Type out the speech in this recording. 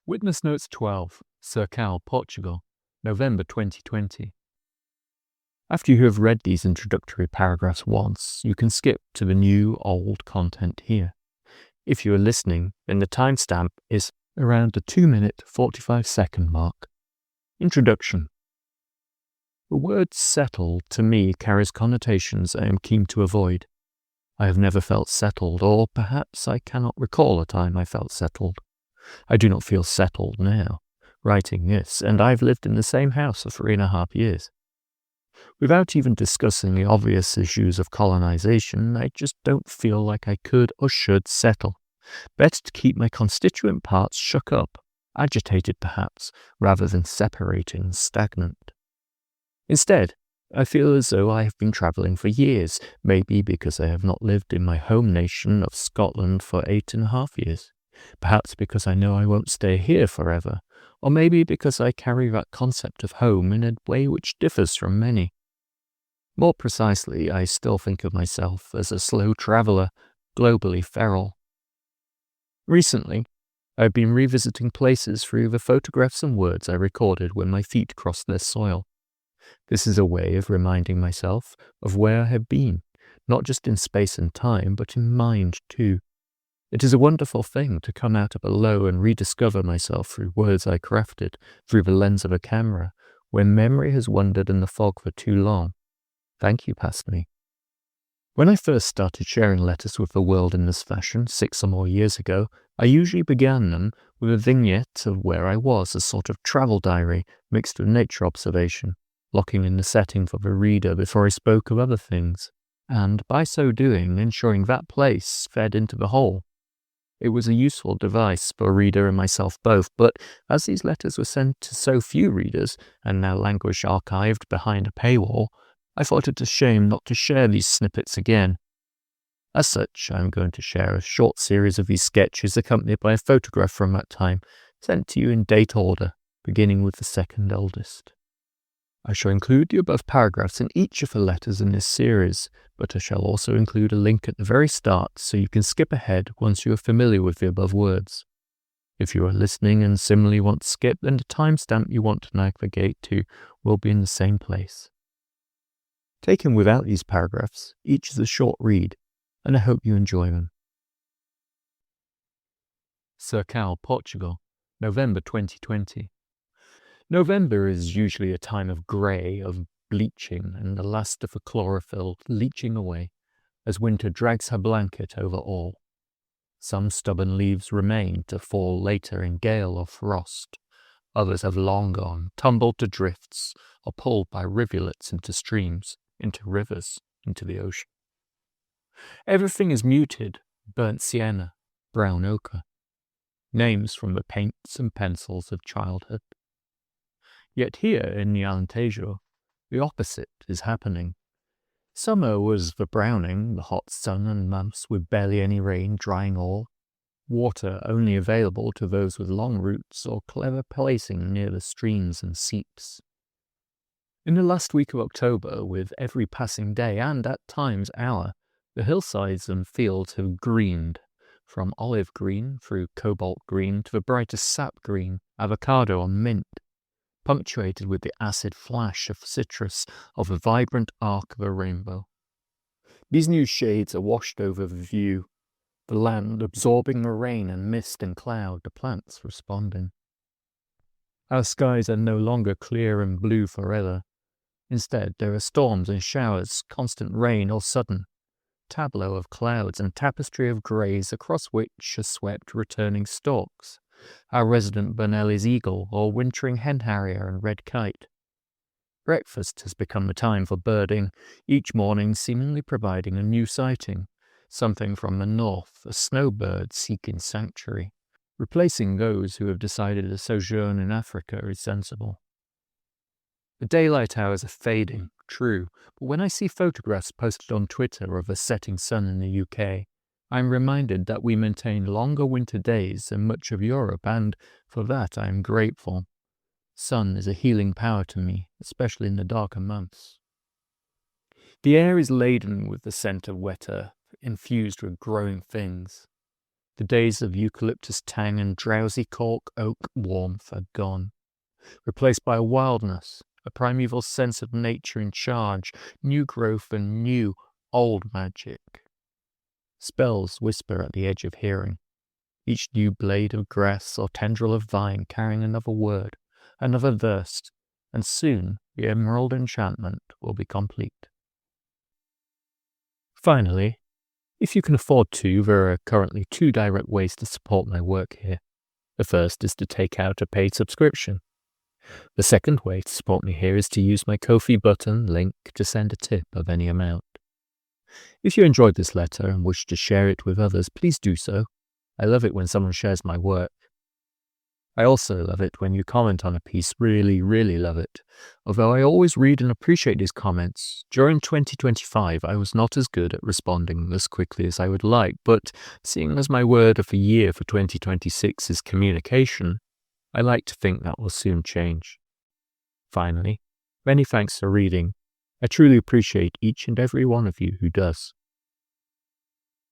Witness Notes 12, Cercal, Portugal, November 2020. After you have read these introductory paragraphs once, you can skip to the new, old content here. If you are listening, then the timestamp is around the 2-minute 45-second mark. Introduction. The word settle to me carries connotations I am keen to avoid. I have never felt settled, or perhaps I cannot recall a time I felt settled. I do not feel settled now, writing this, and I've lived in the same house for 3.5 years. Without even discussing the obvious issues of colonisation, I just don't feel like I could or should settle. Better to keep my constituent parts shook up, agitated perhaps, rather than separating stagnant. Instead, I feel as though I have been travelling for years, maybe because I have not lived in my home nation of Scotland for 8.5 years. Perhaps because I know I won't stay here forever, or maybe because I carry that concept of home in a way which differs from many. More precisely, I still think of myself as a slow traveller, globally feral. Recently, I've been revisiting places through the photographs and words I recorded when my feet crossed their soil. This is a way of reminding myself of where I have been, not just in space and time, but in mind too. It is a wonderful thing to come out of below and rediscover myself through words I crafted, through the lens of a camera, when memory has wandered in the fog for too long. Thank you, past me. When I first started sharing letters with the world in this fashion 6 or more years ago, I usually began them with a vignette of where I was, a sort of travel diary mixed with nature observation, locking in the setting for the reader before I spoke of other things, and by so doing ensuring that place fed into the whole. It was a useful device for reader and myself both, but as these letters were sent to so few readers and now languish archived behind a paywall, I thought it a shame not to share these snippets again. As such, I am going to share a short series of these sketches accompanied by a photograph from that time, sent to you in date order, beginning with the second eldest. I shall include the above paragraphs in each of the letters in this series, but I shall also include a link at the very start so you can skip ahead once you are familiar with the above words. If you are listening and similarly want to skip, then the timestamp you want to navigate to will be in the same place. Taken without these paragraphs, each is a short read, and I hope you enjoy them. Cercal, Portugal, November 2020. November is usually a time of grey, of bleaching, and the last of the chlorophyll leaching away, as winter drags her blanket over all. Some stubborn leaves remain to fall later in gale or frost. Others have long gone, tumbled to drifts, or pulled by rivulets into streams, into rivers, into the ocean. Everything is muted, burnt sienna, brown ochre. Names from the paints and pencils of childhood. Yet here in the Alentejo, the opposite is happening. Summer was the browning, the hot sun and months with barely any rain drying all, water only available to those with long roots or clever placing near the streams and seeps. In the last week of October, with every passing day and at times hour, the hillsides and fields have greened, from olive green through cobalt green to the brightest sap green, avocado and mint, punctuated with the acid flash of citrus of a vibrant arc of a rainbow. These new shades are washed over the view, the land absorbing the rain and mist and cloud, the plants responding. Our skies are no longer clear and blue forever. Instead, there are storms and showers, constant rain or sudden, tableau of clouds and tapestry of greys across which are swept returning storks, our resident Bernelli's eagle or wintering hen harrier and red kite. Breakfast has become the time for birding, each morning seemingly providing a new sighting, something from the north, a snowbird seeking sanctuary, replacing those who have decided a sojourn in Africa is sensible. The daylight hours are fading, true, but when I see photographs posted on Twitter of a setting sun in the UK, I am reminded that we maintain longer winter days than much of Europe, and for that I am grateful. Sun is a healing power to me, especially in the darker months. The air is laden with the scent of wet earth, infused with growing things. The days of eucalyptus tang and drowsy cork oak warmth are gone, replaced by a wildness, a primeval sense of nature in charge, new growth and new, old magic. Spells whisper at the edge of hearing, each new blade of grass or tendril of vine carrying another word, another verse, and soon the emerald enchantment will be complete. Finally, if you can afford to, there are currently 2 direct ways to support my work here. The first is to take out a paid subscription. The second way to support me here is to use my Ko-fi button link to send a tip of any amount. If you enjoyed this letter and wish to share it with others, please do so. I love it when someone shares my work. I also love it when you comment on a piece, really love it. Although I always read and appreciate these comments, during 2025 I was not as good at responding as quickly as I would like, but seeing as my word of the year for 2026 is communication, I like to think that will soon change. Finally, many thanks for reading. I truly appreciate each and every one of you who does.